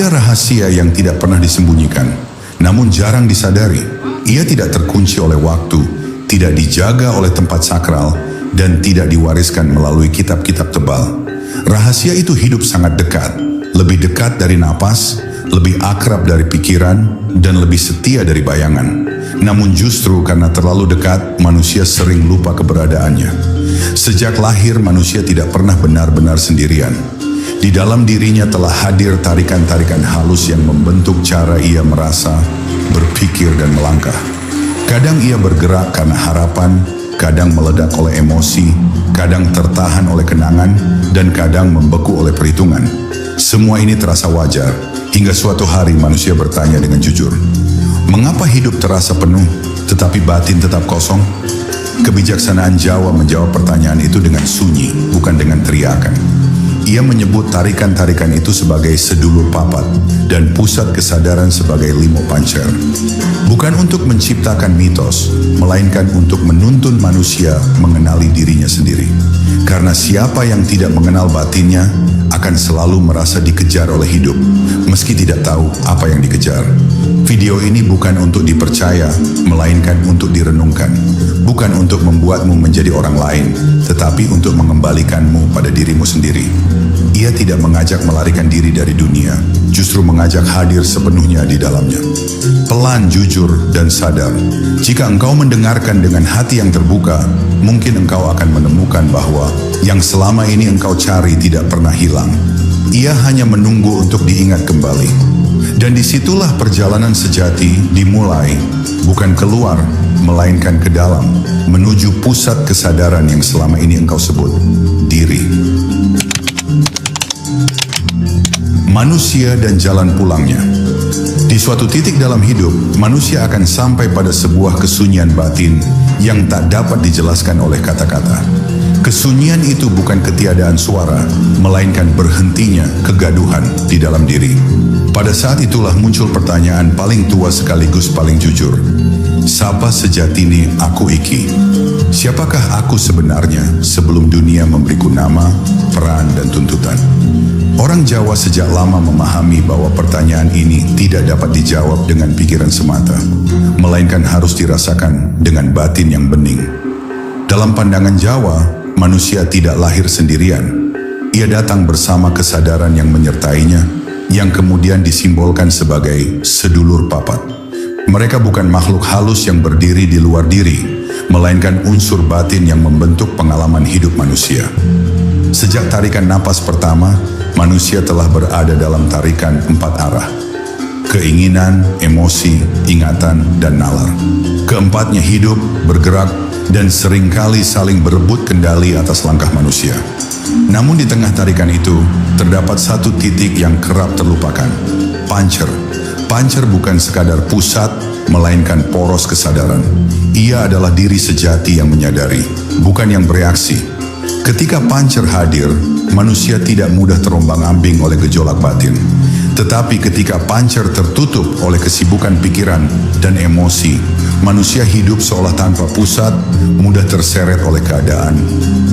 Ada rahasia yang tidak pernah disembunyikan, namun jarang disadari. Ia tidak terkunci oleh waktu, tidak dijaga oleh tempat sakral, dan tidak diwariskan melalui kitab-kitab tebal. Rahasia itu hidup sangat dekat, lebih dekat dari napas, lebih akrab dari pikiran, dan lebih setia dari bayangan. Namun justru karena terlalu dekat, manusia sering lupa keberadaannya. Sejak lahir, manusia tidak pernah benar-benar sendirian. Di dalam dirinya telah hadir tarikan-tarikan halus yang membentuk cara ia merasa, berpikir, dan melangkah. Kadang ia bergerak karena harapan, kadang meledak oleh emosi, kadang tertahan oleh kenangan, dan kadang membeku oleh perhitungan. Semua ini terasa wajar, hingga suatu hari manusia bertanya dengan jujur, mengapa hidup terasa penuh, tetapi batin tetap kosong? Kebijaksanaan Jawa menjawab pertanyaan itu dengan sunyi, bukan dengan teriakan. Ia menyebut tarikan-tarikan itu sebagai sedulur papat dan pusat kesadaran sebagai limo pancer. Bukan untuk menciptakan mitos, melainkan untuk menuntun manusia mengenali dirinya sendiri. Karena siapa yang tidak mengenal batinnya akan selalu merasa dikejar oleh hidup, meski tidak tahu apa yang dikejar. Video ini bukan untuk dipercaya, melainkan untuk direnungkan. Bukan untuk membuatmu menjadi orang lain, tetapi untuk mengembalikanmu pada dirimu sendiri. Ia tidak mengajak melarikan diri dari dunia, justru mengajak hadir sepenuhnya di dalamnya. Pelan, jujur, dan sadar. Jika engkau mendengarkan dengan hati yang terbuka, mungkin engkau akan menemukan bahwa yang selama ini engkau cari tidak pernah hilang. Ia hanya menunggu untuk diingat kembali. Dan disitulah perjalanan sejati dimulai, bukan keluar, melainkan ke dalam, menuju pusat kesadaran yang selama ini engkau sebut diri. Manusia dan jalan pulangnya. Di suatu titik dalam hidup, manusia akan sampai pada sebuah kesunyian batin yang tak dapat dijelaskan oleh kata-kata. Kesunyian itu bukan ketiadaan suara, melainkan berhentinya kegaduhan di dalam diri. Pada saat itulah muncul pertanyaan paling tua sekaligus paling jujur. Sapa sejatine aku iki? Siapakah aku sebenarnya sebelum dunia memberiku nama, peran, dan tuntutan? Orang Jawa sejak lama memahami bahwa pertanyaan ini tidak dapat dijawab dengan pikiran semata, melainkan harus dirasakan dengan batin yang bening. Dalam pandangan Jawa, manusia tidak lahir sendirian. Ia datang bersama kesadaran yang menyertainya, yang kemudian disimbolkan sebagai sedulur papat. Mereka bukan makhluk halus yang berdiri di luar diri, melainkan unsur batin yang membentuk pengalaman hidup manusia. Sejak tarikan napas pertama, manusia telah berada dalam tarikan 4 arah. Keinginan, emosi, ingatan, dan nalar. Keempatnya hidup, bergerak, dan seringkali saling berebut kendali atas langkah manusia. Namun di tengah tarikan itu, terdapat satu titik yang kerap terlupakan. Pancer. Pancer bukan sekadar pusat, melainkan poros kesadaran. Ia adalah diri sejati yang menyadari, bukan yang bereaksi. Ketika pancer hadir, manusia tidak mudah terombang-ambing oleh gejolak batin. Tetapi ketika pancer tertutup oleh kesibukan pikiran dan emosi, manusia hidup seolah tanpa pusat, mudah terseret oleh keadaan,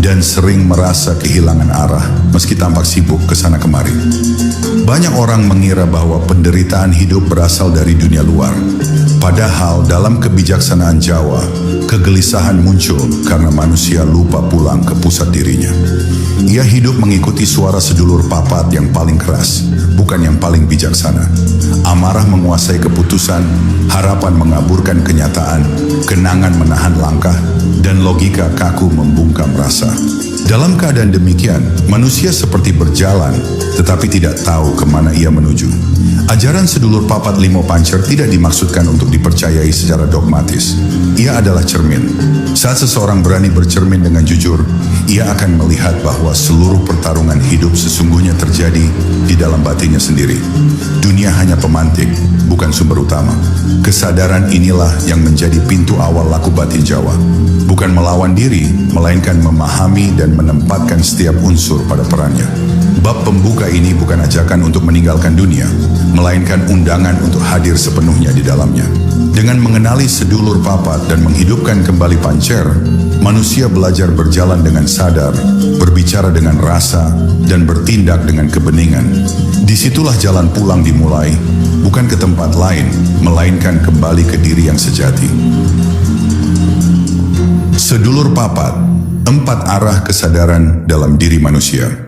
dan sering merasa kehilangan arah meski tampak sibuk kesana kemari. Banyak orang mengira bahwa penderitaan hidup berasal dari dunia luar. Padahal dalam kebijaksanaan Jawa, kegelisahan muncul karena manusia lupa pulang ke pusat dirinya. Ia hidup mengikuti suara sedulur papat yang paling keras, bukan yang paling bijaksana. Amarah menguasai keputusan, harapan mengaburkan kenyataan, kenangan menahan langkah, dan logika kaku membungkam rasa. Dalam keadaan demikian, manusia seperti berjalan, tetapi tidak tahu kemana ia menuju. Ajaran sedulur papat limo pancer tidak dimaksudkan untuk dipercayai secara dogmatis. Ia adalah cermin. Saat seseorang berani bercermin dengan jujur, ia akan melihat bahwa seluruh pertarungan hidup sesungguhnya terjadi di dalam batinnya sendiri. Dunia hanya pemantik, bukan sumber utama. Kesadaran inilah yang menjadi pintu awal laku batin Jawa. Bukan melawan diri, melainkan memahami dan menempatkan setiap unsur pada perannya. Bab pembuka ini bukan ajakan untuk meninggalkan dunia, melainkan undangan untuk hadir sepenuhnya di dalamnya. Dengan mengenali sedulur papat dan menghidupkan kembali pancer, manusia belajar berjalan dengan sadar, berbicara dengan rasa, dan bertindak dengan kebeningan. Disitulah jalan pulang dimulai, bukan ke tempat lain, melainkan kembali ke diri yang sejati. Sedulur papat, 4 arah kesadaran dalam diri manusia.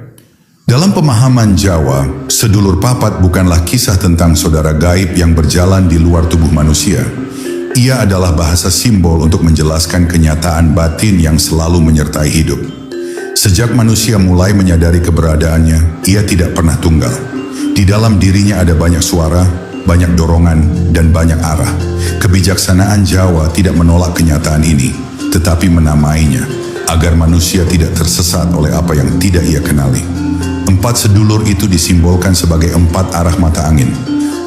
Dalam pemahaman Jawa, sedulur papat bukanlah kisah tentang saudara gaib yang berjalan di luar tubuh manusia. Ia adalah bahasa simbol untuk menjelaskan kenyataan batin yang selalu menyertai hidup. Sejak manusia mulai menyadari keberadaannya, ia tidak pernah tunggal. Di dalam dirinya ada banyak suara, banyak dorongan, dan banyak arah. Kebijaksanaan Jawa tidak menolak kenyataan ini, tetapi menamainya, agar manusia tidak tersesat oleh apa yang tidak ia kenali. 4 sedulur itu disimbolkan sebagai 4 arah mata angin.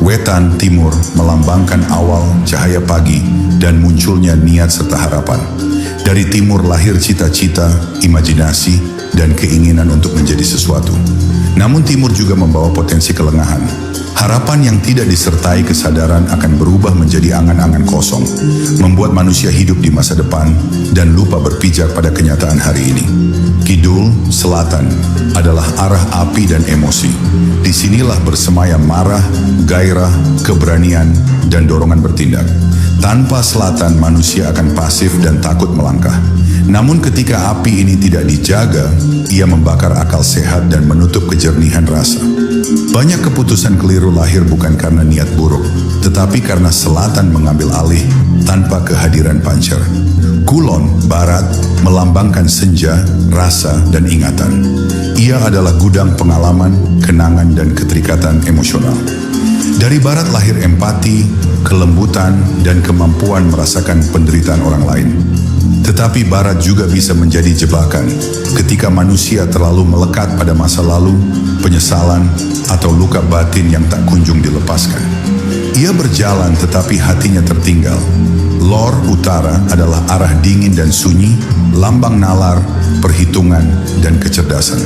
Wetan, timur, melambangkan awal, cahaya pagi, dan munculnya niat serta harapan. Dari timur lahir cita-cita, imajinasi, dan keinginan untuk menjadi sesuatu. Namun timur juga membawa potensi kelengahan. Harapan yang tidak disertai kesadaran akan berubah menjadi angan-angan kosong, membuat manusia hidup di masa depan dan lupa berpijak pada kenyataan hari ini. Kidul, selatan, adalah arah api dan emosi. Disinilah bersemayam marah, gairah, keberanian, dan dorongan bertindak. Tanpa selatan, manusia akan pasif dan takut melangkah. Namun ketika api ini tidak dijaga, ia membakar akal sehat dan menutup kejernihan rasa. Banyak keputusan keliru lahir bukan karena niat buruk, tetapi karena selatan mengambil alih tanpa kehadiran pancer. Kulon, barat, melambangkan senja, rasa, dan ingatan. Ia adalah gudang pengalaman, kenangan, dan keterikatan emosional. Dari barat lahir empati, kelembutan, dan kemampuan merasakan penderitaan orang lain. Tetapi barat juga bisa menjadi jebakan ketika manusia terlalu melekat pada masa lalu, penyesalan, atau luka batin yang tak kunjung dilepaskan. Ia berjalan tetapi hatinya tertinggal. Lor, utara, adalah arah dingin dan sunyi, lambang nalar, perhitungan, dan kecerdasan.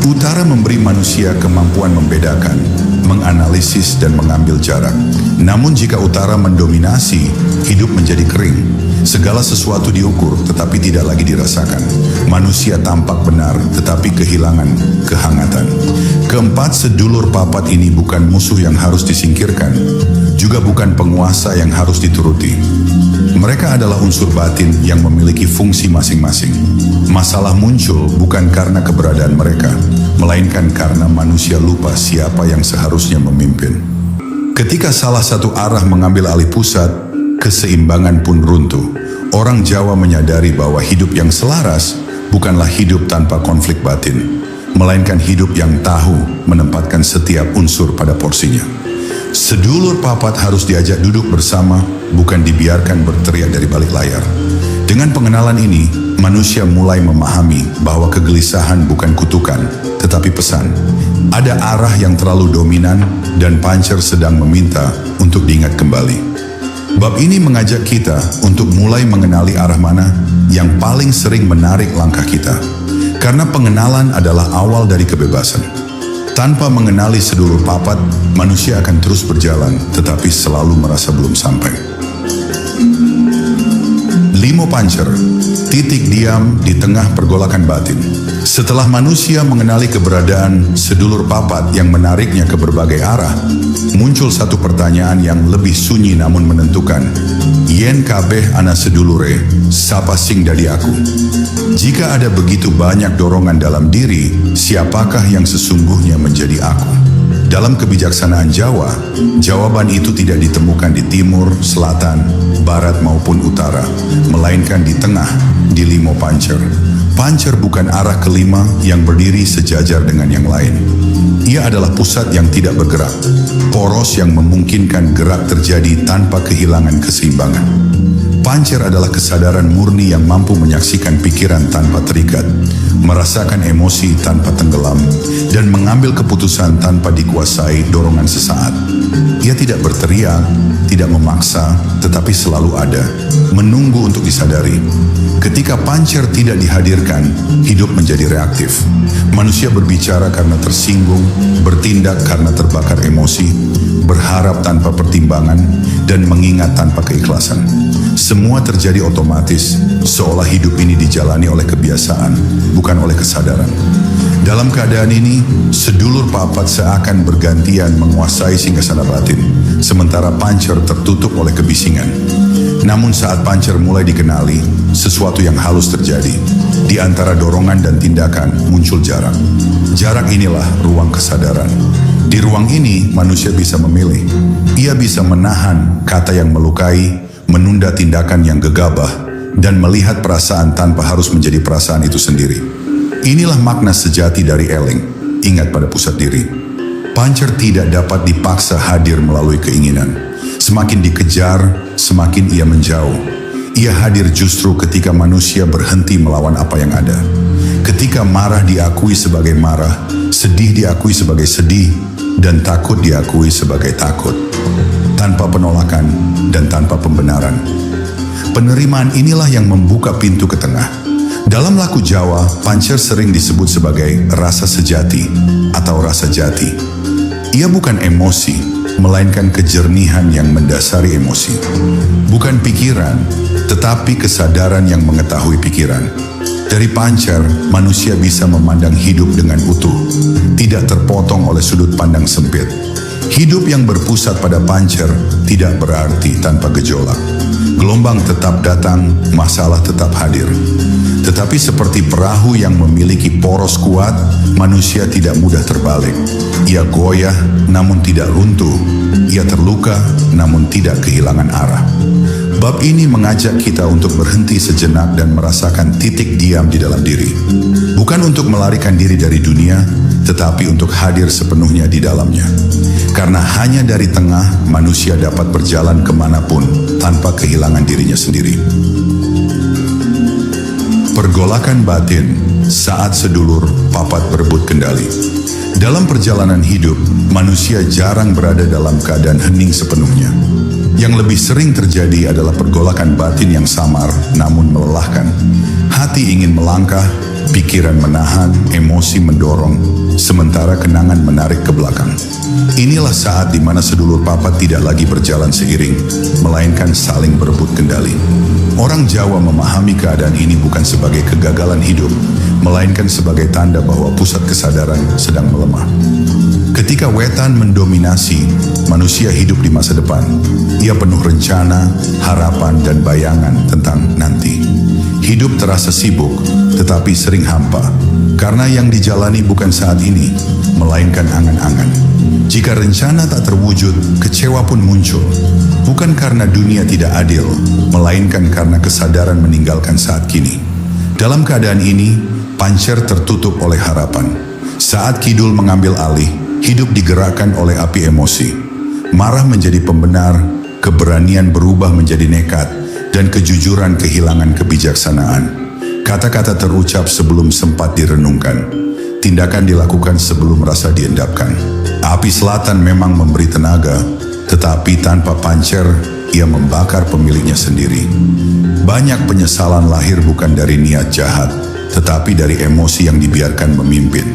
Utara memberi manusia kemampuan membedakan, menganalisis, dan mengambil jarak. Namun jika utara mendominasi, hidup menjadi kering. Segala sesuatu diukur tetapi tidak lagi dirasakan. Manusia tampak benar tetapi kehilangan kehangatan. 4 sedulur papat ini bukan musuh yang harus disingkirkan, juga bukan penguasa yang harus dituruti. Mereka adalah unsur batin yang memiliki fungsi masing-masing. Masalah muncul bukan karena keberadaan mereka, melainkan karena manusia lupa siapa yang seharusnya memimpin. Ketika salah satu arah mengambil alih pusat, keseimbangan pun runtuh. Orang Jawa menyadari bahwa hidup yang selaras bukanlah hidup tanpa konflik batin, melainkan hidup yang tahu menempatkan setiap unsur pada porsinya. Sedulur papat harus diajak duduk bersama, bukan dibiarkan berteriak dari balik layar. Dengan pengenalan ini, manusia mulai memahami bahwa kegelisahan bukan kutukan, tetapi pesan. Ada arah yang terlalu dominan dan pancer sedang meminta untuk diingat kembali. Bab ini mengajak kita untuk mulai mengenali arah mana yang paling sering menarik langkah kita. Karena pengenalan adalah awal dari kebebasan. Tanpa mengenali sedulur papat, manusia akan terus berjalan, tetapi selalu merasa belum sampai. Limo pancer, titik diam di tengah pergolakan batin. Setelah manusia mengenali keberadaan sedulur papat yang menariknya ke berbagai arah, muncul satu pertanyaan yang lebih sunyi namun menentukan. Yen kabeh ana sedulure, sapa sing dadi aku? Jika ada begitu banyak dorongan dalam diri, siapakah yang sesungguhnya menjadi aku? Dalam kebijaksanaan Jawa, jawaban itu tidak ditemukan di timur, selatan, barat maupun utara, melainkan di tengah, di limo pancer. Pancer bukan arah kelima yang berdiri sejajar dengan yang lain. Ia adalah pusat yang tidak bergerak, poros yang memungkinkan gerak terjadi tanpa kehilangan keseimbangan. Pancer adalah kesadaran murni yang mampu menyaksikan pikiran tanpa terikat, merasakan emosi tanpa tenggelam, dan mengambil keputusan tanpa dikuasai dorongan sesaat. Ia tidak berteriak, tidak memaksa, tetapi selalu ada, menunggu untuk disadari. Ketika pancer tidak dihadirkan, hidup menjadi reaktif. Manusia berbicara karena tersinggung, bertindak karena terbakar emosi, berharap tanpa pertimbangan, dan mengingat tanpa keikhlasan. Semua terjadi otomatis, seolah hidup ini dijalani oleh kebiasaan, bukan oleh kesadaran. Dalam keadaan ini, sedulur papat seakan bergantian menguasai singgasana batin, sementara pancer tertutup oleh kebisingan. Namun saat pancer mulai dikenali, sesuatu yang halus terjadi. Di antara dorongan dan tindakan muncul jarak. Jarak inilah ruang kesadaran. Di ruang ini, manusia bisa memilih. Ia bisa menahan kata yang melukai, menunda tindakan yang gegabah, dan melihat perasaan tanpa harus menjadi perasaan itu sendiri. Inilah makna sejati dari Eling, ingat pada pusat diri. Pancer tidak dapat dipaksa hadir melalui keinginan. Semakin dikejar, semakin ia menjauh. Ia hadir justru ketika manusia berhenti melawan apa yang ada. Ketika marah diakui sebagai marah, sedih diakui sebagai sedih, dan takut diakui sebagai takut. Tanpa penolakan dan tanpa pembenaran. Penerimaan inilah yang membuka pintu ke tengah. Dalam laku Jawa, pancer sering disebut sebagai rasa sejati atau rasa jati. Ia bukan emosi, melainkan kejernihan yang mendasari emosi. Bukan pikiran, tetapi kesadaran yang mengetahui pikiran. Dari pancer, manusia bisa memandang hidup dengan utuh, tidak terpotong oleh sudut pandang sempit. Hidup yang berpusat pada pancer tidak berarti tanpa gejolak. Gelombang tetap datang, masalah tetap hadir. Tetapi seperti perahu yang memiliki poros kuat, manusia tidak mudah terbalik. Ia goyah, namun tidak runtuh. Ia terluka, namun tidak kehilangan arah. Bab ini mengajak kita untuk berhenti sejenak dan merasakan titik diam di dalam diri. Bukan untuk melarikan diri dari dunia, tetapi untuk hadir sepenuhnya di dalamnya. Karena hanya dari tengah, manusia dapat berjalan kemanapun tanpa kehilangan dirinya sendiri. Pergolakan batin saat sedulur papat berebut kendali. Dalam perjalanan hidup, manusia jarang berada dalam keadaan hening sepenuhnya. Yang lebih sering terjadi adalah pergolakan batin yang samar namun melelahkan. Hati ingin melangkah, pikiran menahan, emosi mendorong, sementara kenangan menarik ke belakang. Inilah saat di mana sedulur papat tidak lagi berjalan seiring, melainkan saling berebut kendali. Orang Jawa memahami keadaan ini bukan sebagai kegagalan hidup, melainkan sebagai tanda bahwa pusat kesadaran sedang melemah. Ketika wetan mendominasi, manusia hidup di masa depan. Ia penuh rencana, harapan, dan bayangan tentang nanti. Hidup terasa sibuk, tetapi sering hampa, karena yang dijalani bukan saat ini, melainkan angan-angan. Jika rencana tak terwujud, kecewa pun muncul. Bukan karena dunia tidak adil, melainkan karena kesadaran meninggalkan saat kini. Dalam keadaan ini, pancer tertutup oleh harapan. Saat kidul mengambil alih, hidup digerakkan oleh api emosi. Marah menjadi pembenar, keberanian berubah menjadi nekat, dan kejujuran kehilangan kebijaksanaan. Kata-kata terucap sebelum sempat direnungkan. Tindakan dilakukan sebelum rasa diendapkan. Api selatan memang memberi tenaga, tetapi tanpa pancer, ia membakar pemiliknya sendiri. Banyak penyesalan lahir bukan dari niat jahat, tetapi dari emosi yang dibiarkan memimpin.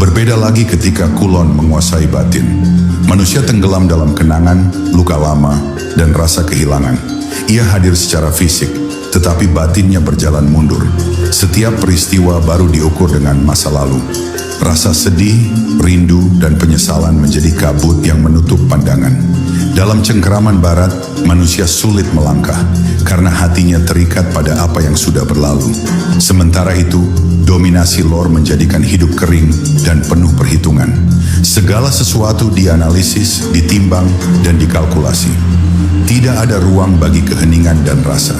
Berbeda lagi ketika kulon menguasai batin. Manusia tenggelam dalam kenangan, luka lama, dan rasa kehilangan. Ia hadir secara fisik, tetapi batinnya berjalan mundur. Setiap peristiwa baru diukur dengan masa lalu. Rasa sedih, rindu, dan penyesalan menjadi kabut yang menutup pandangan. Dalam cengkeraman barat, manusia sulit melangkah karena hatinya terikat pada apa yang sudah berlalu. Sementara itu, dominasi lor menjadikan hidup kering dan penuh perhitungan. Segala sesuatu dianalisis, ditimbang, dan dikalkulasi. Tidak ada ruang bagi keheningan dan rasa.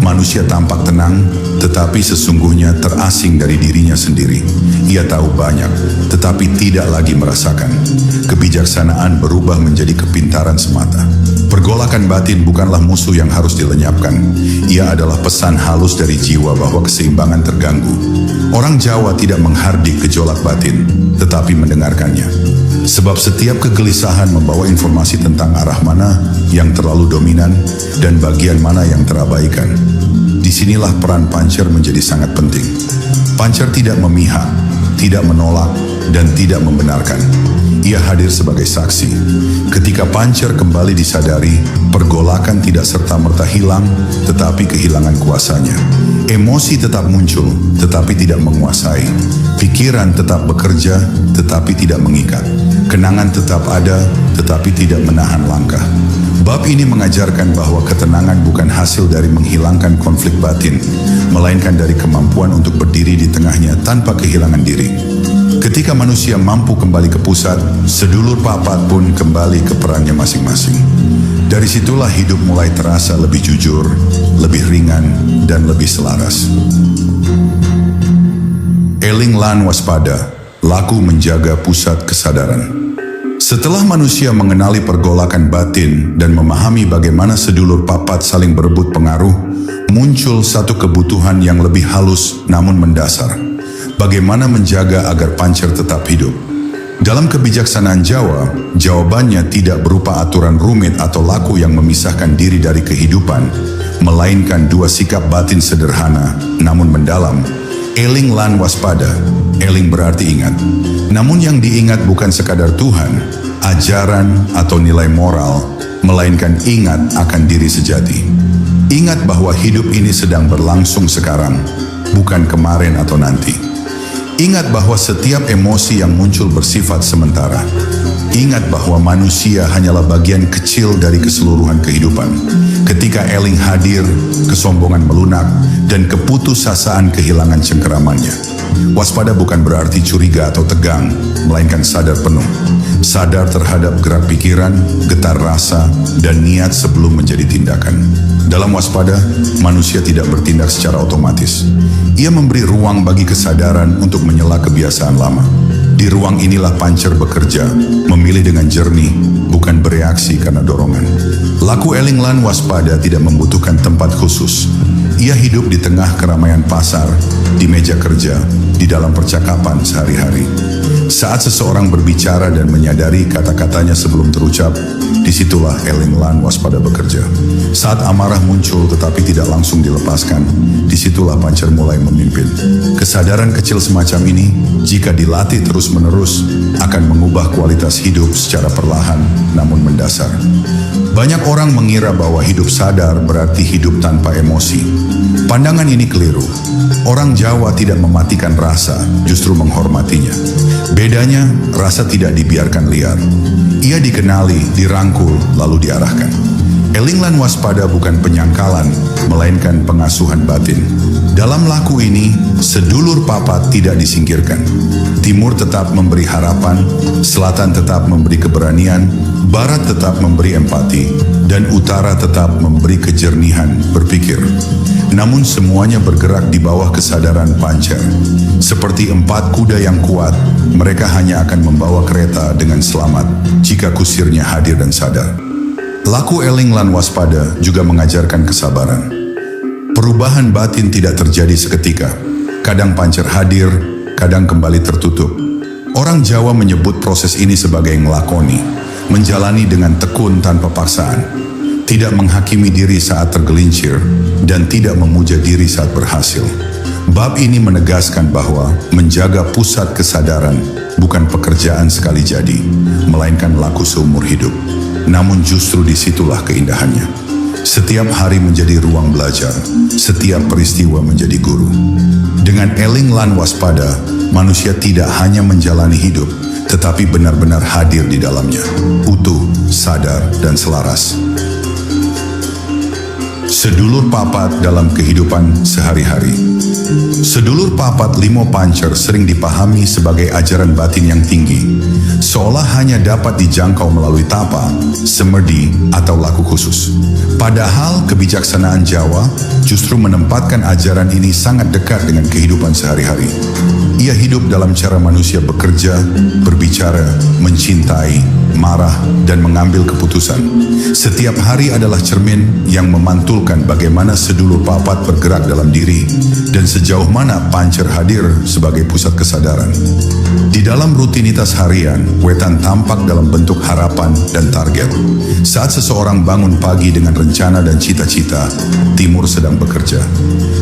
Manusia tampak tenang, tetapi sesungguhnya terasing dari dirinya sendiri. Ia tahu banyak, tetapi tidak lagi merasakan. Kebijaksanaan berubah menjadi kepintaran semata. Pergolakan batin bukanlah musuh yang harus dilenyapkan. Ia adalah pesan halus dari jiwa bahwa keseimbangan terganggu. Orang Jawa tidak menghardik gejolak batin, tetapi mendengarkannya. Sebab setiap kegelisahan membawa informasi tentang arah mana yang terlalu dominan dan bagian mana yang terabaikan. disinilah peran Pancer menjadi sangat penting. Pancer tidak memihak, tidak menolak, dan tidak membenarkan. Ia hadir sebagai saksi. Ketika Pancer kembali disadari, pergolakan tidak serta-merta hilang, tetapi kehilangan kuasanya. Emosi tetap muncul, tetapi tidak menguasai. Pikiran tetap bekerja, tetapi tidak mengikat. Kenangan tetap ada, tetapi tidak menahan langkah. Bab ini mengajarkan bahwa ketenangan bukan hasil dari menghilangkan konflik batin, melainkan dari kemampuan untuk berdiri di tengahnya tanpa kehilangan diri. Ketika manusia mampu kembali ke pusat, sedulur papat pun kembali ke perannya masing-masing. Dari situlah hidup mulai terasa lebih jujur, lebih ringan, dan lebih selaras. Eling lan waspada, laku menjaga pusat kesadaran. Setelah manusia mengenali pergolakan batin dan memahami bagaimana sedulur papat saling berebut pengaruh, muncul satu kebutuhan yang lebih halus namun mendasar. Bagaimana menjaga agar Pancer tetap hidup? Dalam kebijaksanaan Jawa, jawabannya tidak berupa aturan rumit atau laku yang memisahkan diri dari kehidupan, melainkan dua sikap batin sederhana namun mendalam. Eling lan waspada. Eling berarti ingat. Namun yang diingat bukan sekadar Tuhan, ajaran atau nilai moral, melainkan ingat akan diri sejati. Ingat bahwa hidup ini sedang berlangsung sekarang, bukan kemarin atau nanti. Ingat bahwa setiap emosi yang muncul bersifat sementara. Ingat bahwa manusia hanyalah bagian kecil dari keseluruhan kehidupan. Ketika Eling hadir, kesombongan melunak, dan keputusasaan kehilangan cengkeramannya. Waspada bukan berarti curiga atau tegang, melainkan sadar penuh. Sadar terhadap gerak pikiran, getar rasa, dan niat sebelum menjadi tindakan. Dalam waspada, manusia tidak bertindak secara otomatis. Ia memberi ruang bagi kesadaran untuk menyela kebiasaan lama. Di ruang inilah Pancer bekerja, memilih dengan jernih, bukan bereaksi karena dorongan. Laku Eling lan waspada tidak membutuhkan tempat khusus. Ia hidup di tengah keramaian pasar, di meja kerja, di dalam percakapan sehari-hari. Saat seseorang berbicara dan menyadari kata-katanya sebelum terucap, disitulah Eling lan waspada bekerja. Saat amarah muncul tetapi tidak langsung dilepaskan, disitulah Pancer mulai memimpin. Kesadaran kecil semacam ini, jika dilatih terus-menerus, akan mengubah kualitas hidup secara perlahan namun mendasar. Banyak orang mengira bahwa hidup sadar berarti hidup tanpa emosi. Pandangan ini keliru. Orang Jawa tidak mematikan rasa, justru menghormatinya. Bedanya, rasa tidak dibiarkan liar. Ia dikenali, dirangkul, lalu diarahkan. Eling lan waspada bukan penyangkalan, melainkan pengasuhan batin. Dalam laku ini, sedulur papat tidak disingkirkan. Timur tetap memberi harapan, selatan tetap memberi keberanian, barat tetap memberi empati, dan utara tetap memberi kejernihan berpikir. Namun semuanya bergerak di bawah kesadaran Pancer. Seperti 4 kuda yang kuat, mereka hanya akan membawa kereta dengan selamat jika kusirnya hadir dan sadar. Laku Eling lan waspada juga mengajarkan kesabaran. Perubahan batin tidak terjadi seketika. Kadang Pancer hadir, kadang kembali tertutup. Orang Jawa menyebut proses ini sebagai ngelakoni, menjalani dengan tekun tanpa paksaan. Tidak menghakimi diri saat tergelincir, dan tidak memuja diri saat berhasil. Bab ini menegaskan bahwa menjaga pusat kesadaran bukan pekerjaan sekali jadi, melainkan laku seumur hidup. Namun justru disitulah keindahannya. Setiap hari menjadi ruang belajar, setiap peristiwa menjadi guru. Dengan eling lan waspada, manusia tidak hanya menjalani hidup, tetapi benar-benar hadir di dalamnya, utuh, sadar, dan selaras. Sedulur papat dalam kehidupan sehari-hari. Sedulur papat Limo Pancer sering dipahami sebagai ajaran batin yang tinggi, seolah hanya dapat dijangkau melalui tapa, semedi, atau laku khusus. Padahal kebijaksanaan Jawa justru menempatkan ajaran ini sangat dekat dengan kehidupan sehari-hari. Ia hidup dalam cara manusia bekerja, berbicara, mencintai, marah, dan mengambil keputusan. Setiap hari adalah cermin yang memantulkan bagaimana sedulur papat bergerak dalam diri dan sejauh mana Pancer hadir sebagai pusat kesadaran. Di dalam rutinitas harian, Wetan tampak dalam bentuk harapan dan target. Saat seseorang bangun pagi dengan rencana dan cita-cita, Timur sedang bekerja.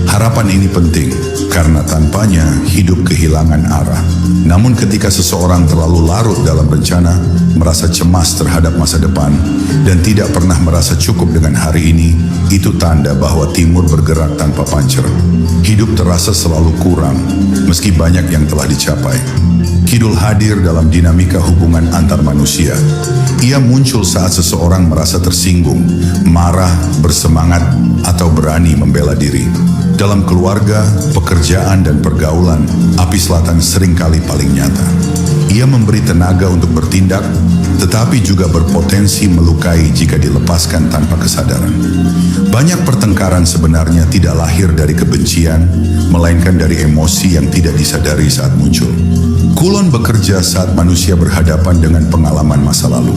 Harapan ini penting karena tanpanya hidup kehilangan arah. Namun ketika seseorang terlalu larut dalam rencana, merasa cemas terhadap masa depan, dan tidak pernah merasa cukup dengan hari ini, itu tanda bahwa Timur bergerak tanpa Pancer. Hidup terasa selalu kurang, meski banyak yang telah dicapai. Kidul hadir dalam dinamika hubungan antar manusia. Ia muncul saat seseorang merasa tersinggung, marah, bersemangat, atau berani membela diri. Dalam keluarga, pekerjaan, dan pergaulan, api selatan seringkali paling nyata. Ia memberi tenaga untuk bertindak, tetapi juga berpotensi melukai jika dilepaskan tanpa kesadaran. Banyak pertengkaran sebenarnya tidak lahir dari kebencian, melainkan dari emosi yang tidak disadari saat muncul. Kulon bekerja saat manusia berhadapan dengan pengalaman masa lalu.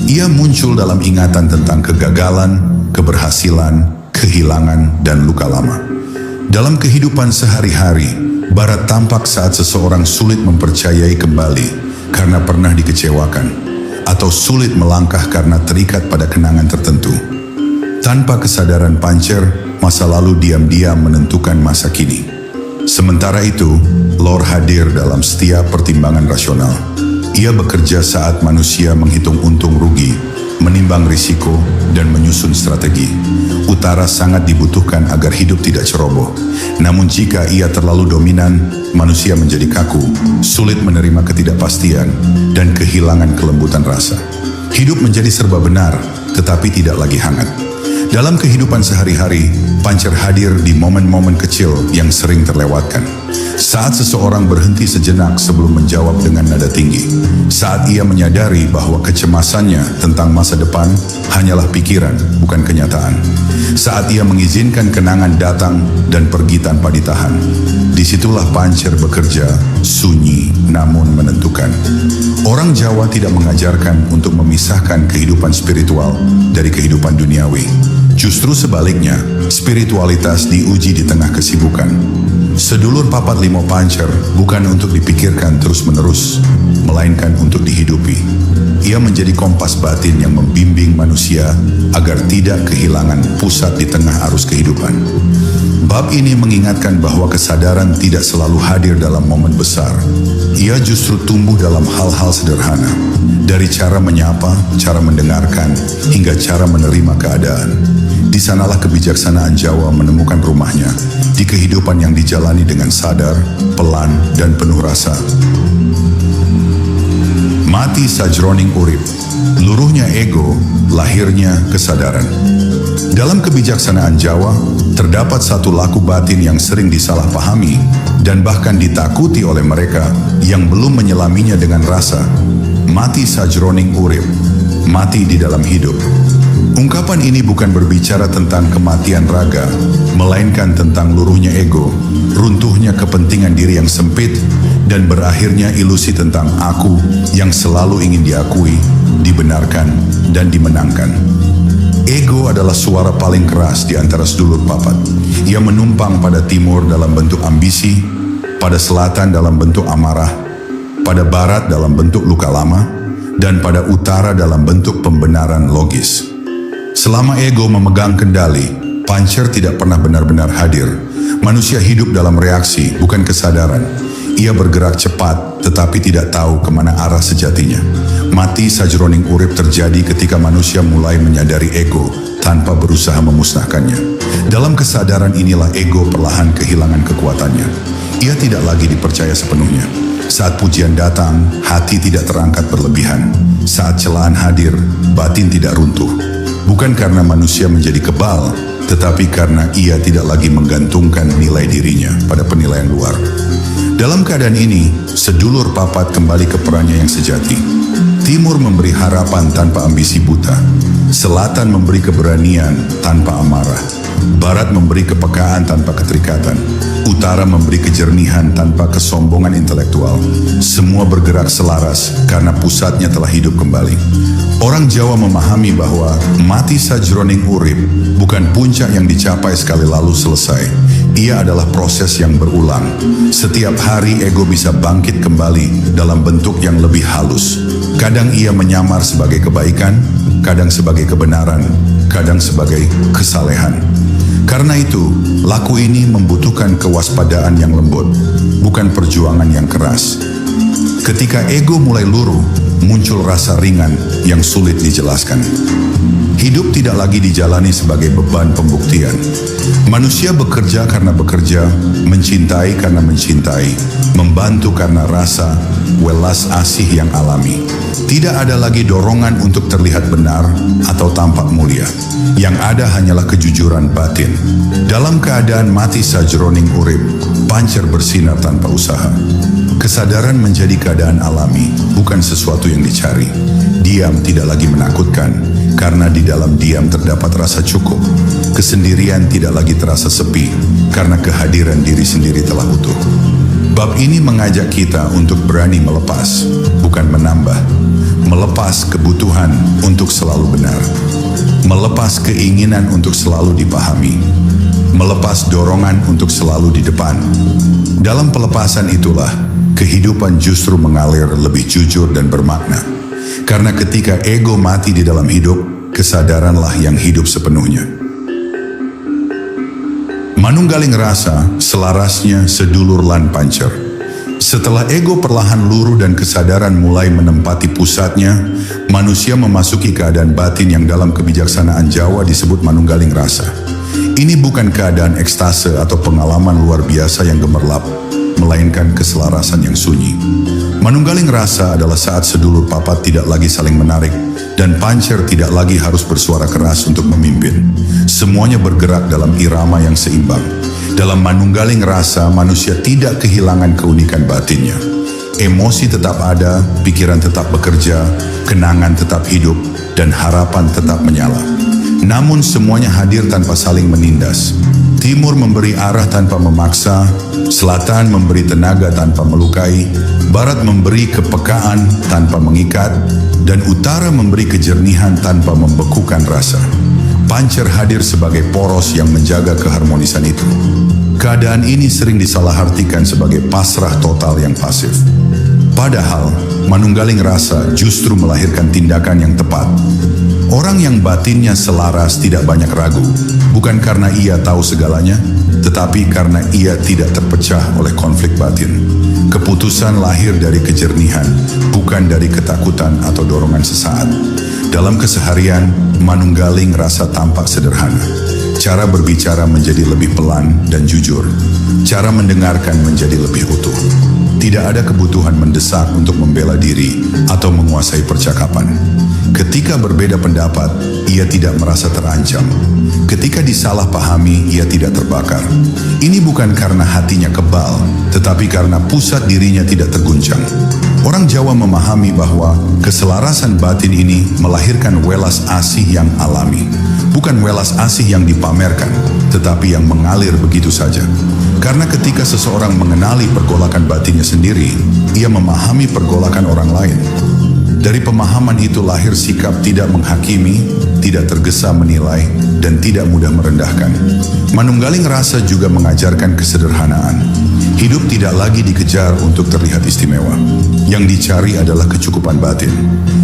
Ia muncul dalam ingatan tentang kegagalan, keberhasilan, kehilangan, dan luka lama. Dalam kehidupan sehari-hari, Barat tampak saat seseorang sulit mempercayai kembali karena pernah dikecewakan, atau sulit melangkah karena terikat pada kenangan tertentu. Tanpa kesadaran Pancer, masa lalu diam-diam menentukan masa kini. Sementara itu, Lor hadir dalam setiap pertimbangan rasional. Ia bekerja saat manusia menghitung untung rugi, menimbang risiko, dan menyusun strategi. Utara sangat dibutuhkan agar hidup tidak ceroboh. Namun jika ia terlalu dominan, manusia menjadi kaku, sulit menerima ketidakpastian, dan kehilangan kelembutan rasa. Hidup menjadi serba benar, tetapi tidak lagi hangat. Dalam kehidupan sehari-hari, Pancer hadir di momen-momen kecil yang sering terlewatkan. Saat seseorang berhenti sejenak sebelum menjawab dengan nada tinggi. Saat ia menyadari bahwa kecemasannya tentang masa depan hanyalah pikiran, bukan kenyataan. Saat ia mengizinkan kenangan datang dan pergi tanpa ditahan. Disitulah Pancer bekerja, sunyi namun menentukan. Orang Jawa tidak mengajarkan untuk memisahkan kehidupan spiritual dari kehidupan duniawi. Justru sebaliknya, spiritualitas diuji di tengah kesibukan. Sedulur papat limo Pancer bukan untuk dipikirkan terus-menerus, melainkan untuk dihidupi. Ia menjadi kompas batin yang membimbing manusia agar tidak kehilangan pusat di tengah arus kehidupan. Bab ini mengingatkan bahwa kesadaran tidak selalu hadir dalam momen besar. Ia justru tumbuh dalam hal-hal sederhana. Dari cara menyapa, cara mendengarkan, hingga cara menerima keadaan. Di sanalah kebijaksanaan Jawa menemukan rumahnya, di kehidupan yang dijalani dengan sadar, pelan, dan penuh rasa. Mati sajroning urip, luruhnya ego, lahirnya kesadaran. Dalam kebijaksanaan Jawa, terdapat satu laku batin yang sering disalahpahami dan bahkan ditakuti oleh mereka yang belum menyelaminya dengan rasa. Mati sajroning urip, mati di dalam hidup. Ungkapan ini bukan berbicara tentang kematian raga, melainkan tentang luruhnya ego, runtuhnya kepentingan diri yang sempit, dan berakhirnya ilusi tentang aku yang selalu ingin diakui, dibenarkan, dan dimenangkan. Ego adalah suara paling keras di antara sedulur papat. Ia menumpang pada timur dalam bentuk ambisi, pada selatan dalam bentuk amarah, pada barat dalam bentuk luka lama, dan pada utara dalam bentuk pembenaran logis. Selama ego memegang kendali, Pancer tidak pernah benar-benar hadir. Manusia hidup dalam reaksi, bukan kesadaran. Ia bergerak cepat, tetapi tidak tahu kemana arah sejatinya. Mati sajroning urip terjadi ketika manusia mulai menyadari ego tanpa berusaha memusnahkannya. Dalam kesadaran inilah ego perlahan kehilangan kekuatannya. Ia tidak lagi dipercaya sepenuhnya. Saat pujian datang, hati tidak terangkat berlebihan. Saat celaan hadir, batin tidak runtuh. Bukan karena manusia menjadi kebal, tetapi karena ia tidak lagi menggantungkan nilai dirinya pada penilaian luar. Dalam keadaan ini, sedulur papat kembali ke perannya yang sejati. Timur memberi harapan tanpa ambisi buta. Selatan memberi keberanian tanpa amarah. Barat memberi kepekaan tanpa keterikatan. Utara memberi kejernihan tanpa kesombongan intelektual. Semua bergerak selaras karena pusatnya telah hidup kembali. Orang Jawa memahami bahwa mati sajroning urip bukan puncak yang dicapai sekali lalu selesai. Ia adalah proses yang berulang. Setiap hari ego bisa bangkit kembali dalam bentuk yang lebih halus. Kadang ia menyamar sebagai kebaikan, kadang sebagai kebenaran, kadang sebagai kesalehan. Karena itu, laku ini membutuhkan kewaspadaan yang lembut, bukan perjuangan yang keras. Ketika ego mulai luruh, muncul rasa ringan yang sulit dijelaskan. Hidup tidak lagi dijalani sebagai beban pembuktian. Manusia bekerja karena bekerja, mencintai karena mencintai, membantu karena rasa, welas asih yang alami. Tidak ada lagi dorongan untuk terlihat benar atau tampak mulia. Yang ada hanyalah kejujuran batin. Dalam keadaan mati sajroning urip, pancer bersinar tanpa usaha. Kesadaran menjadi keadaan alami, bukan sesuatu yang dicari. Diam tidak lagi menakutkan, karena di dalam diam terdapat rasa cukup. Kesendirian tidak lagi terasa sepi, karena kehadiran diri sendiri telah utuh. Bab ini mengajak kita untuk berani melepas, bukan menambah. Melepas kebutuhan untuk selalu benar. Melepas keinginan untuk selalu dipahami. Melepas dorongan untuk selalu di depan. Dalam pelepasan itulah, kehidupan justru mengalir lebih jujur dan bermakna. Karena ketika ego mati di dalam hidup, kesadaranlah yang hidup sepenuhnya. Manunggaling rasa, selarasnya sedulur lan pancer. Setelah ego perlahan luruh dan kesadaran mulai menempati pusatnya, manusia memasuki keadaan batin yang dalam kebijaksanaan Jawa disebut manunggaling rasa. Ini bukan keadaan ekstase atau pengalaman luar biasa yang gemerlap, melainkan keselarasan yang sunyi. Manunggaling rasa adalah saat sedulur papat tidak lagi saling menarik dan pancer tidak lagi harus bersuara keras untuk memimpin. Semuanya bergerak dalam irama yang seimbang. Dalam manunggaling rasa, manusia tidak kehilangan keunikan batinnya. Emosi tetap ada, pikiran tetap bekerja, kenangan tetap hidup, dan harapan tetap menyala. Namun semuanya hadir tanpa saling menindas. Timur memberi arah tanpa memaksa, selatan memberi tenaga tanpa melukai, barat memberi kepekaan tanpa mengikat, dan utara memberi kejernihan tanpa membekukan rasa. Pancer hadir sebagai poros yang menjaga keharmonisan itu. Keadaan ini sering disalahartikan sebagai pasrah total yang pasif. Padahal, manunggaling rasa justru melahirkan tindakan yang tepat. Orang yang batinnya selaras tidak banyak ragu, bukan karena ia tahu segalanya, tetapi karena ia tidak terpecah oleh konflik batin. Keputusan lahir dari kejernihan, bukan dari ketakutan atau dorongan sesaat. Dalam keseharian, manunggaling rasa tampak sederhana. Cara berbicara menjadi lebih pelan dan jujur. Cara mendengarkan menjadi lebih utuh. Tidak ada kebutuhan mendesak untuk membela diri atau menguasai percakapan. Ketika berbeda pendapat, ia tidak merasa terancam. Ketika disalahpahami, ia tidak terbakar. Ini bukan karena hatinya kebal, tetapi karena pusat dirinya tidak terguncang. Orang Jawa memahami bahwa keselarasan batin ini melahirkan welas asih yang alami. Bukan welas asih yang dipamerkan, tetapi yang mengalir begitu saja. Karena ketika seseorang mengenali pergolakan batinnya sendiri, ia memahami pergolakan orang lain. Dari pemahaman itu lahir sikap tidak menghakimi, tidak tergesa menilai, dan tidak mudah merendahkan. Manunggaling rasa juga mengajarkan kesederhanaan. Hidup tidak lagi dikejar untuk terlihat istimewa. Yang dicari adalah kecukupan batin.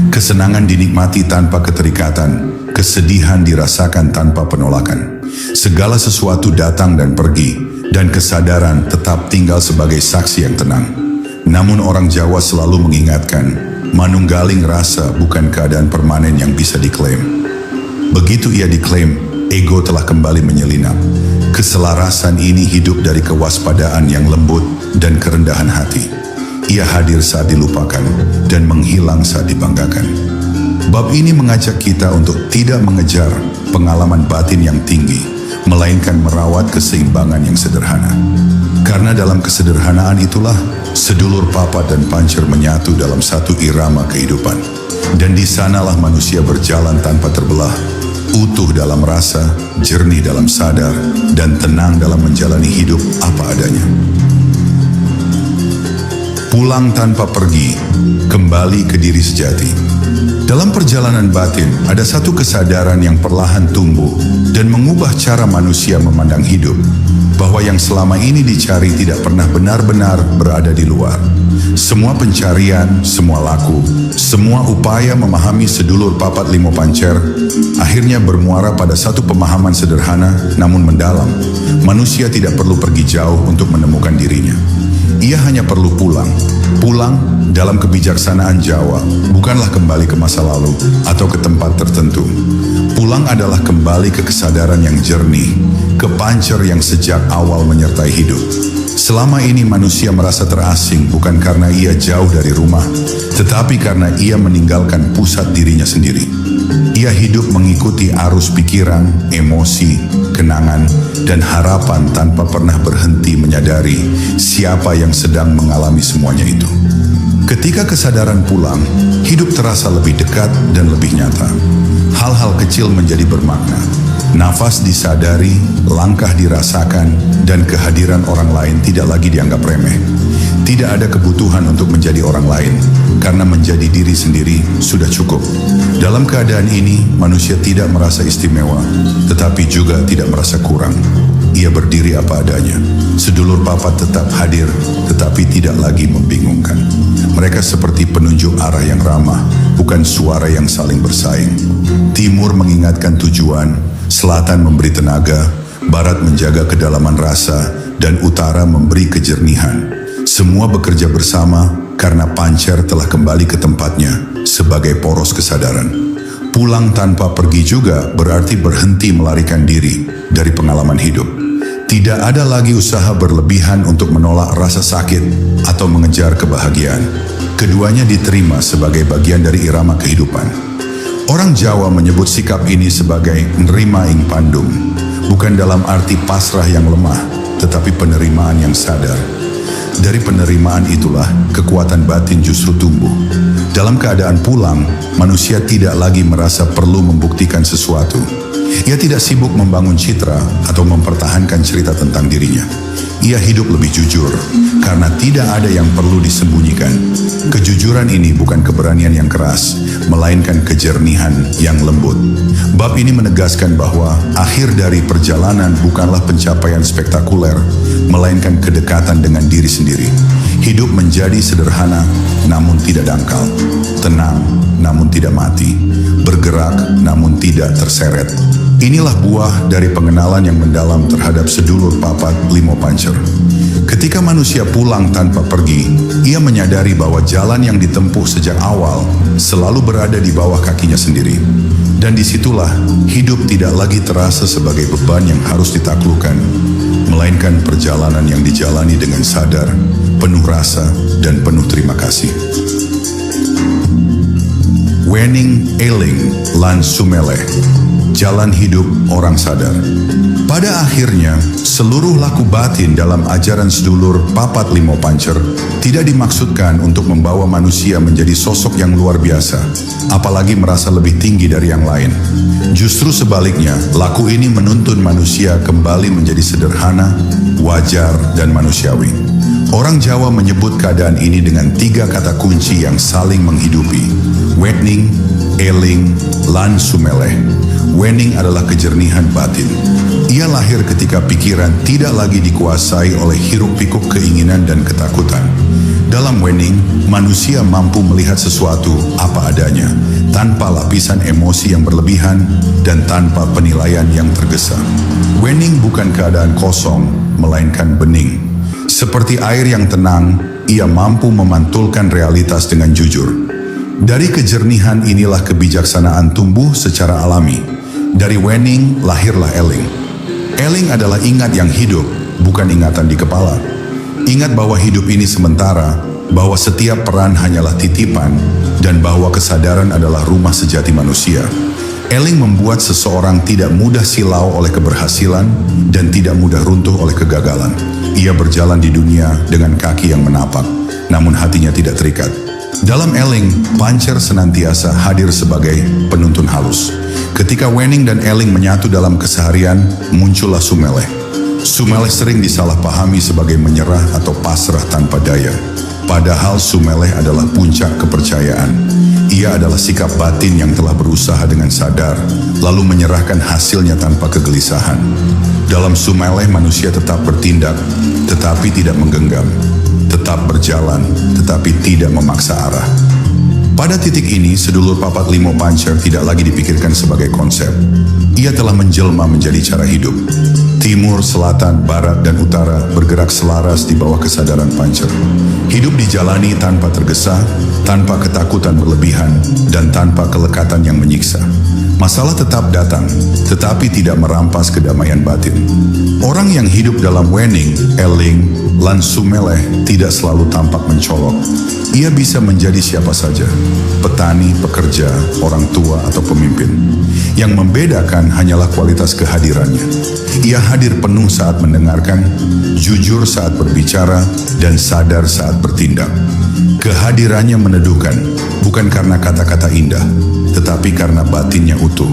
Kesenangan dinikmati tanpa keterikatan, kesedihan dirasakan tanpa penolakan. Segala sesuatu datang dan pergi, dan kesadaran tetap tinggal sebagai saksi yang tenang. Namun orang Jawa selalu mengingatkan, manunggaling rasa bukan keadaan permanen yang bisa diklaim. Begitu ia diklaim, ego telah kembali menyelinap. Keselarasan ini hidup dari kewaspadaan yang lembut dan kerendahan hati. Ia hadir saat dilupakan dan menghilang saat dibanggakan. Bab ini mengajak kita untuk tidak mengejar pengalaman batin yang tinggi, melainkan merawat keseimbangan yang sederhana. Karena dalam kesederhanaan itulah sedulur papat dan pancer menyatu dalam satu irama kehidupan. Dan di sanalah manusia berjalan tanpa terbelah, utuh dalam rasa, jernih dalam sadar, dan tenang dalam menjalani hidup apa adanya. Pulang tanpa pergi, kembali ke diri sejati. Dalam perjalanan batin, ada satu kesadaran yang perlahan tumbuh dan mengubah cara manusia memandang hidup, bahwa yang selama ini dicari tidak pernah benar-benar berada di luar. Semua pencarian, semua laku, semua upaya memahami sedulur papat limo pancer, akhirnya bermuara pada satu pemahaman sederhana namun mendalam. Manusia tidak perlu pergi jauh untuk menemukan dirinya. Ia hanya perlu pulang. Pulang dalam kebijaksanaan Jawa bukanlah kembali ke masa lalu atau ke tempat tertentu. Pulang adalah kembali ke kesadaran yang jernih, ke pancer yang sejak awal menyertai hidup. Selama ini manusia merasa terasing bukan karena ia jauh dari rumah, tetapi karena ia meninggalkan pusat dirinya sendiri. Ia hidup mengikuti arus pikiran, emosi, kenangan, dan harapan tanpa pernah berhenti menyadari siapa yang sedang mengalami semuanya itu. Ketika kesadaran pulang, hidup terasa lebih dekat dan lebih nyata. Hal-hal kecil menjadi bermakna. Nafas disadari, langkah dirasakan, dan kehadiran orang lain tidak lagi dianggap remeh. Tidak ada kebutuhan untuk menjadi orang lain, karena menjadi diri sendiri sudah cukup. Dalam keadaan ini, manusia tidak merasa istimewa, tetapi juga tidak merasa kurang. Ia berdiri apa adanya. Sedulur papat tetap hadir, tetapi tidak lagi membingungkan. Mereka seperti penunjuk arah yang ramah, bukan suara yang saling bersaing. Timur mengingatkan tujuan, selatan memberi tenaga, barat menjaga kedalaman rasa, dan utara memberi kejernihan. Semua bekerja bersama karena pancer telah kembali ke tempatnya sebagai poros kesadaran. Pulang tanpa pergi juga berarti berhenti melarikan diri dari pengalaman hidup. Tidak ada lagi usaha berlebihan untuk menolak rasa sakit atau mengejar kebahagiaan. Keduanya diterima sebagai bagian dari irama kehidupan. Orang Jawa menyebut sikap ini sebagai nerima ing pandum, bukan dalam arti pasrah yang lemah, tetapi penerimaan yang sadar. Dari penerimaan itulah kekuatan batin justru tumbuh. Dalam keadaan pulang, manusia tidak lagi merasa perlu membuktikan sesuatu. Ia tidak sibuk membangun citra atau mempertahankan cerita tentang dirinya. Ia hidup lebih jujur, karena tidak ada yang perlu disembunyikan. Kejujuran ini bukan keberanian yang keras, melainkan kejernihan yang lembut. Bab ini menegaskan bahwa akhir dari perjalanan bukanlah pencapaian spektakuler, melainkan kedekatan dengan diri sendiri. Hidup menjadi sederhana, namun tidak dangkal. Tenang, namun tidak mati. Bergerak, namun tidak terseret. Inilah buah dari pengenalan yang mendalam terhadap sedulur papat limo pancer. Ketika manusia pulang tanpa pergi, ia menyadari bahwa jalan yang ditempuh sejak awal selalu berada di bawah kakinya sendiri. Dan disitulah hidup tidak lagi terasa sebagai beban yang harus ditaklukkan, melainkan perjalanan yang dijalani dengan sadar, penuh rasa, dan penuh terima kasih. Wening Eling Lan Sumeleh, jalan hidup orang sadar. Pada akhirnya, seluruh laku batin dalam ajaran sedulur papat limo pancer tidak dimaksudkan untuk membawa manusia menjadi sosok yang luar biasa, apalagi merasa lebih tinggi dari yang lain. Justru sebaliknya, laku ini menuntun manusia kembali menjadi sederhana, wajar, dan manusiawi. Orang Jawa menyebut keadaan ini dengan 3 kata kunci yang saling menghidupi: wening, eling, lan sumeleh. Wening adalah kejernihan batin. Ia lahir ketika pikiran tidak lagi dikuasai oleh hiruk-pikuk keinginan dan ketakutan. Dalam wening, manusia mampu melihat sesuatu apa adanya, tanpa lapisan emosi yang berlebihan dan tanpa penilaian yang tergesa. Wening bukan keadaan kosong, melainkan bening. Seperti air yang tenang, ia mampu memantulkan realitas dengan jujur. Dari kejernihan inilah kebijaksanaan tumbuh secara alami. Dari wening lahirlah eling. Eling adalah ingat yang hidup, bukan ingatan di kepala. Ingat bahwa hidup ini sementara, bahwa setiap peran hanyalah titipan, dan bahwa kesadaran adalah rumah sejati manusia. Eling membuat seseorang tidak mudah silau oleh keberhasilan dan tidak mudah runtuh oleh kegagalan. Ia berjalan di dunia dengan kaki yang menapak, namun hatinya tidak terikat. Dalam eling, pancer senantiasa hadir sebagai penuntun halus. Ketika Wenning dan Eling menyatu dalam keseharian, muncullah Sumeleh. Sumeleh sering disalahpahami sebagai menyerah atau pasrah tanpa daya. Padahal Sumeleh adalah puncak kepercayaan. Ia adalah sikap batin yang telah berusaha dengan sadar, lalu menyerahkan hasilnya tanpa kegelisahan. Dalam Sumeleh manusia tetap bertindak, tetapi tidak menggenggam. Tetap berjalan, tetapi tidak memaksa arah. Pada titik ini, sedulur papat limo Pancer tidak lagi dipikirkan sebagai konsep. Ia telah menjelma menjadi cara hidup. Timur, selatan, barat, dan utara bergerak selaras di bawah kesadaran Pancer. Hidup dijalani tanpa tergesa, tanpa ketakutan berlebihan, dan tanpa kelekatan yang menyiksa. Masalah tetap datang, tetapi tidak merampas kedamaian batin. Orang yang hidup dalam Wenning, Eling, lan Sumeleh tidak selalu tampak mencolok. Ia bisa menjadi siapa saja, petani, pekerja, orang tua, atau pemimpin. Yang membedakan hanyalah kualitas kehadirannya. Ia hadir penuh saat mendengarkan, jujur saat berbicara, dan sadar saat bertindak. Kehadirannya meneduhkan, bukan karena kata-kata indah, tetapi karena batinnya utuh.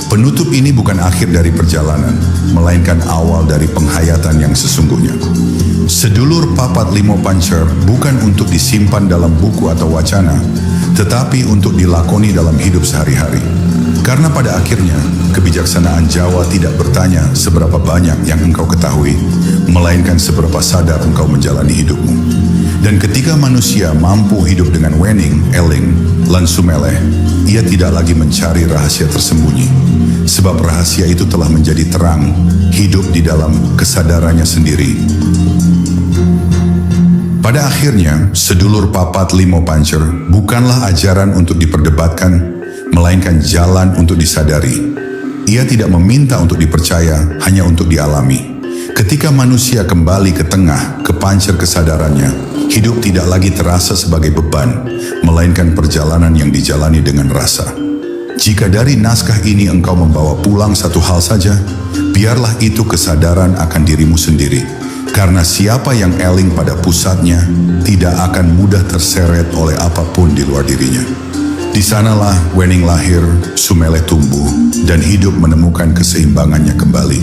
Penutup ini bukan akhir dari perjalanan, melainkan awal dari penghayatan yang sesungguhnya. Sedulur papat limo Pancer bukan untuk disimpan dalam buku atau wacana, tetapi untuk dilakoni dalam hidup sehari-hari. Karena pada akhirnya, kebijaksanaan Jawa tidak bertanya seberapa banyak yang engkau ketahui, melainkan seberapa sadar engkau menjalani hidupmu. Dan ketika manusia mampu hidup dengan Wenning, Eling, lan Sumeleh, ia tidak lagi mencari rahasia tersembunyi. Sebab rahasia itu telah menjadi terang, hidup di dalam kesadarannya sendiri. Pada akhirnya, sedulur papat limo Pancer bukanlah ajaran untuk diperdebatkan, melainkan jalan untuk disadari. Ia tidak meminta untuk dipercaya, hanya untuk dialami. Ketika manusia kembali ke tengah, ke pancer kesadarannya, hidup tidak lagi terasa sebagai beban, melainkan perjalanan yang dijalani dengan rasa. Jika dari naskah ini engkau membawa pulang satu hal saja, biarlah itu kesadaran akan dirimu sendiri. Karena siapa yang eling pada pusatnya, tidak akan mudah terseret oleh apapun di luar dirinya. Di sanalah Wenning lahir, Sumeleh tumbuh, dan hidup menemukan keseimbangannya kembali.